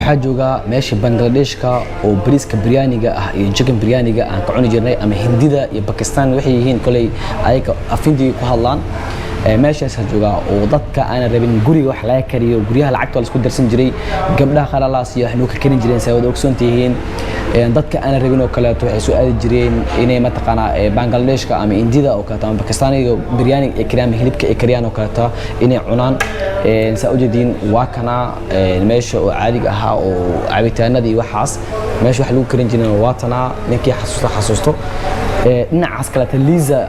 waxaa joogaa meesha Bangladeshka oo bariiska biryaniga ah iyo chicken biryaniga aan ka cuni jirnay ama Hindida iyo Pakistan waxay yihiin kulay ayaga afindii ku hadlaan meeshaas joogaa oo dadka aan rabin guriga wax laga kariyo guriyaha lacagta la isku darsan jiray gabdhaha qalalaas iyo waxnu ka karin jireen sabab ogsoontihiin dadka aan rabin oo kale waxay soo aadi jireen inay mataqaana Bangladeshka ama Hindida oo kale ama Pakistaniga biryani ee kariyan hilibka ee kariyan oo kale inay cunaan saawjeedin waa kana meesha oo caadiga ah oo cabitaanadii waxaas meesha wax lagu karin jiray waa tana ninkii xasuusto dhinacaas kale Liza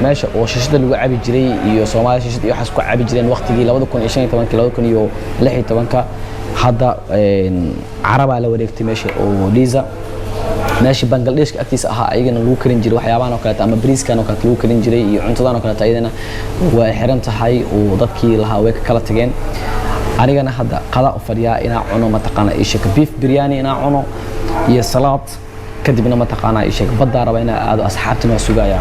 meesha oo shishada lagu cabi jiray iyo Soomaaliya shishada iyo waxaas ku cabi jireen waqtigii 2015 2016 hadda Caraba la wareegtay meesha oo Liza meesha Bangladesh agtiisa ahaa ayagana lagu karin jiray waxyaabahan oo kale ama bariiskan oo kale lagu karin jiray iyo cuntadan oo kale ayadana waa xiran tahay oo dadkii lahaa way kala tageen anigana hadda qada u fadhiyaa inaan cuno mataqaana ishaka beef biryani inaan cuno iyo salaad kadibna mataqaana ishaka badda raba inaan aado asxaabtina sugaya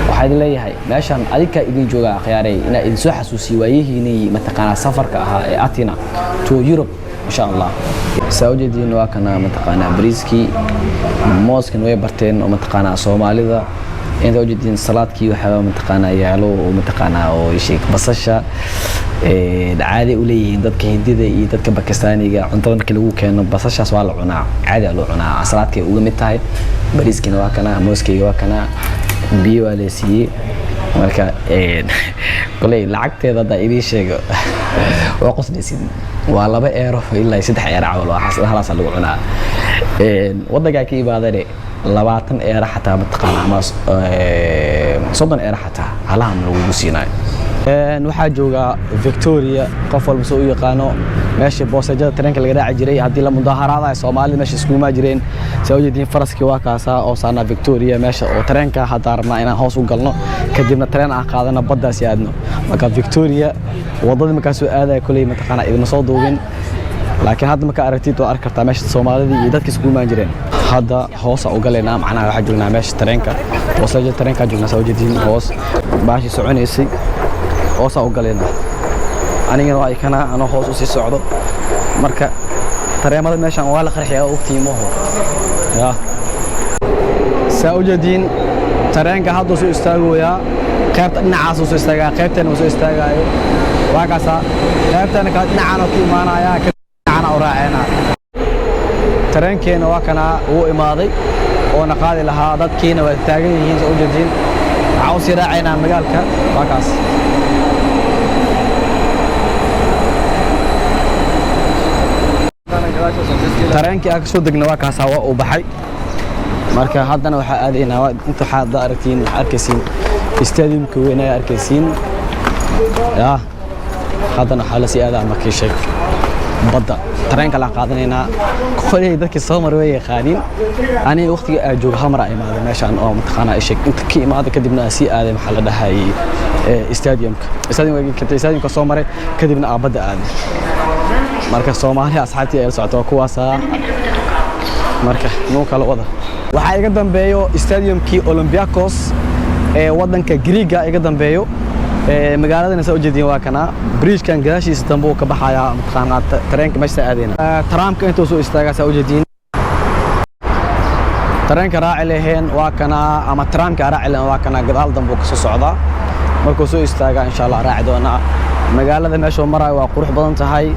waxaan leeyahay meeshan adika idin jooga khiyaaray inaan idin soo xasuusiyo waayihiinii mataqaana safarka ahaa ee Atina to Europe insha Allah saawjeedin waa kana mataqaana bariiski mooskan way barteen oo mataqaana Soomaalida inta wajidin salaadkii waxa mataqaana yaalo oo mataqaana oo sheek basasha caadi u leeyihiin dadka Hindida iyo dadka Pakistaniga cuntada markii lagu keeno basashaas waa la cunaa caadi loo cunaa salaadkii uga mid tahay bariiskina waa kana mooskeyga waa kana biyo waa la siiyay marka kulay lacagteeda da idin sheego waa qoslaysid waa 2 euro ilaa 3 euro camal waa halaas lagu cunaa wadaga ka ibaadare 20 euro xataa mataqaana ama 30 euro xataa halahan lagu siinayo waxaa jooga Victoria qof walba soo yaqaano meesha boosajada tareenka laga raaci jiray hadii la mudaharaadayo Soomaaliya meesha isku ma jireen saawjeedin faraskii waa kaasa oo saana Victoria meesha oo tareenka hadda rabnaa inaan hoos u galno kadibna tareen aan qaadano baddaas yaadno marka Victoria wadada markaa soo aaday kulay mataqaana idin soo duubin laakiin hadda marka aragtid oo arkartaa meesha Soomaalida iyo dadka isku ma jireen hadda hoos u galeena macnaha waxa joognaa meesha tareenka boosajada tareenka joognaa saawjeedin hoos baashi soconaysay hoos u galeena anigana waa kana ana hoos u sii socdo marka tareemada meeshan waa la qarxiyaa oo tiimaho ya saawjeedin tareenka hadda soo istaagooya qaybta dhinacaas soo istaagaa qaybtan soo istaagayo waa kaasa qaybtan ka dhinacana ku imaanaya ka dhinacana u raacayna tareenkeena waa kana uu imaaday oo naqaadi lahaa dadkiina waa taagan yihiin saawjeedin waxa uu sii raacayna magaalka waa kaas tareenkii aan soo degno waa kaasa waa u baxay marka haddana waxa aadaynaa inta xaad aragtiin arkaysiin stadiumka weyn ay arkaysiin ya haddana xala si aada ma kiishay badda tareenka la qaadanayna qolay dadka soo maray yaqaanin ani waqtiga aan joogo hamra imaado meeshan oo mataqaana ishak inta ki imaado kadibna si aaday maxaa la dhahay stadiumka soo maray kadibna badda aaday marka Soomaaliya asxaabtii ay socoto kuwaas marka noo kala wada waxa iga dambeeyo stadiumkii Olympiacos ee wadanka Greega iga dambeeyo magaalada soo jeedin waa kana bridge-kan gaashiisa dambe ka baxaya mataqaana tareenka meesha aadayna tramka intuu soo istaaga soo jeedin tareenka raaci leheen waa kana ama tramka raaci leheen waa kana gadaal dambe ka soo socda markuu soo istaaga insha Allah raaci doona magaalada meesha marayo waa qurux badan tahay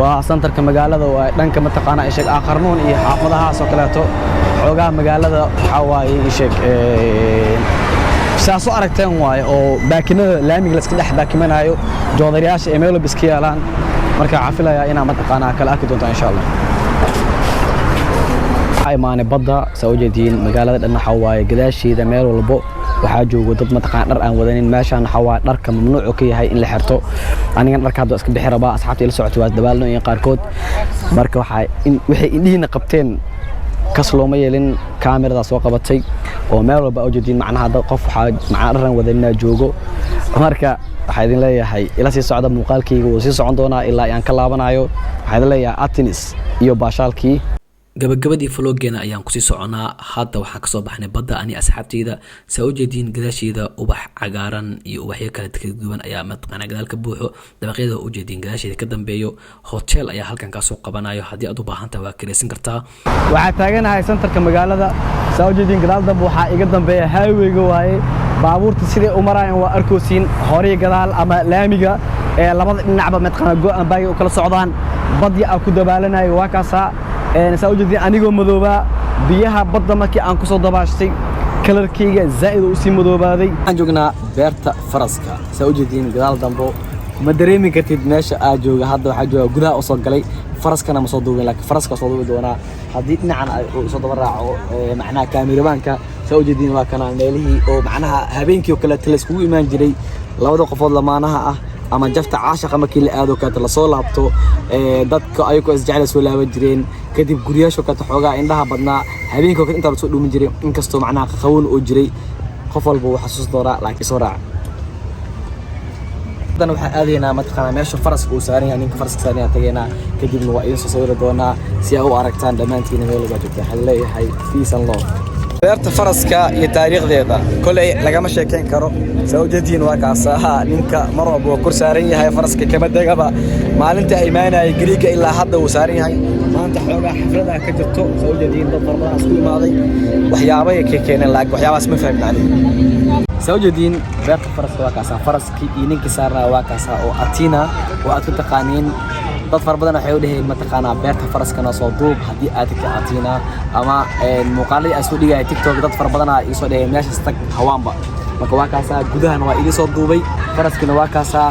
waa santarka magaalada waa dhanka mataqaana ishaq aqarnoon iyo xaafadaha soo kaleeto xogaa magaalada waxa waaye ishaq saaso aragteen waaye oo baakinada laamiga la iska dhex baakimanaayo joodariyaasha ee meelo biska yaalaan marka cafilaya inaa mataqaana kala arki doonto insha Allah ay maane badda soo jeedin magaalada dhan waxa waaye gadaasheeda meel walbo waxa joogo dad mataqaan dhar aan wadanin meeshan waxa waa dharka mamnuuc ka yahay in la xirto aniga dharka hadda iska bixi rabaa asxaabta ila socotay waa dabaalno in qaarkood marka waxa waxay indhiina qabteen kaslooma yeelin kaamirada soo qabatay oo meel walba oo jeedin macnaha dad qof waxa macna dharan wadana joogo marka waxa idin leeyahay ila sii socda muuqaalkayga oo sii socon doona ilaa aan ka laabanayo waxa idin leeyahay Athens iyo baashaalkii gabagabadii vloggeena ayaan kusii soconaa. hadda waxaan kasoo baxnay badda ani asxaabteyda saa u jeediin gadaasheeda ubax cagaaran iyo ubaxyo kale kala duwan ayaa mataqaanaa gadaal ka buuxo dabaqyada u jeediin gadaasheeda ka dambeeyo hotel ayaa halkan ka soo qabanayo haddii aad u baahan tahay waa kireysan kartaa. waxaa taaganahay santarka magaalada saa u jeediin gadaal dambe waxaa iga dambeeya highwayga waaye baabuurta siday u marayaan waa arkoosiin hore gadaal ama laamiga ee labada dhinacba mataqaanaa go'an baagay u kala socdaan badya aan ku dabaalanayo waa kaasaa saa u jeediin anigoo madoobaa biyaha badda markii aan ku soo dabaashtay kalarkayga zaa'id u sii madoobaaday. waxaan joognaa beerta faraska saa u jeediin gadaal dambo ma dareemi kartid meesha aad jooga hadda waxaa jooga gudaha u soo galay faraskana ma soo duubin laakiin faraska soo duubi doonaa haddii dhinacan ay soo daba raaco macnaha kaamiramanka saa u jeediin waa kana meelihii oo macnaha habeenkii oo kale la iskugu imaan jiray labada qofood lamaanaha ah ama jafta caashaqa markii la aado kale la soo laabto dadka ayagoo isjecel soo laaban jireen kadib guriyasho kale xoogaa indhaha badnaa habeenkii oo inta la soo dhuumin jiray inkastoo macnaha qawoon oo jiray qof walba uu xasuus doonaa laakiin soo raac haddana waxaan aadaynaa mataqaanaa meesha faraska uu saaran yahay ninka faraska saaran yahay tageynaa kadibna waa idin soo sawiri doonaa si aad u aragtaan dhammaantiina meel laga joogta waxaan leeyahay peace and love. beerta faraska iyo taariikhdeeda kolay lagama sheekayn karo saa u jeediin waa kaasaha ninka mar walba waa kor saaran yahay faraska kama degaba maalinta ay imaanayay gariiga ilaa hadda uu saaran yahay maanta xoogaa xaflada ka jirto saa u jeediin dad badan isku imaaday waxyaabo ay ka keeneen laakiin waxyaabaas ma fahmin aniga saa u jeediin beerta faraska waa kaasaa faraskii iyo ninkii saarnaa waa kaasaa oo Athena oo aad ku taqaaniin dad far badan waxay u dhaheen mataqaanaa beerta faraskana soo duub haddii aad ka Athena ama muuqaalada ay soo dhigay TikTok dad far badan ay soo dhaheen meesha tag hawaanba marka waa kaasaa gudahana waa idin soo duubay faraskina waa kaasaa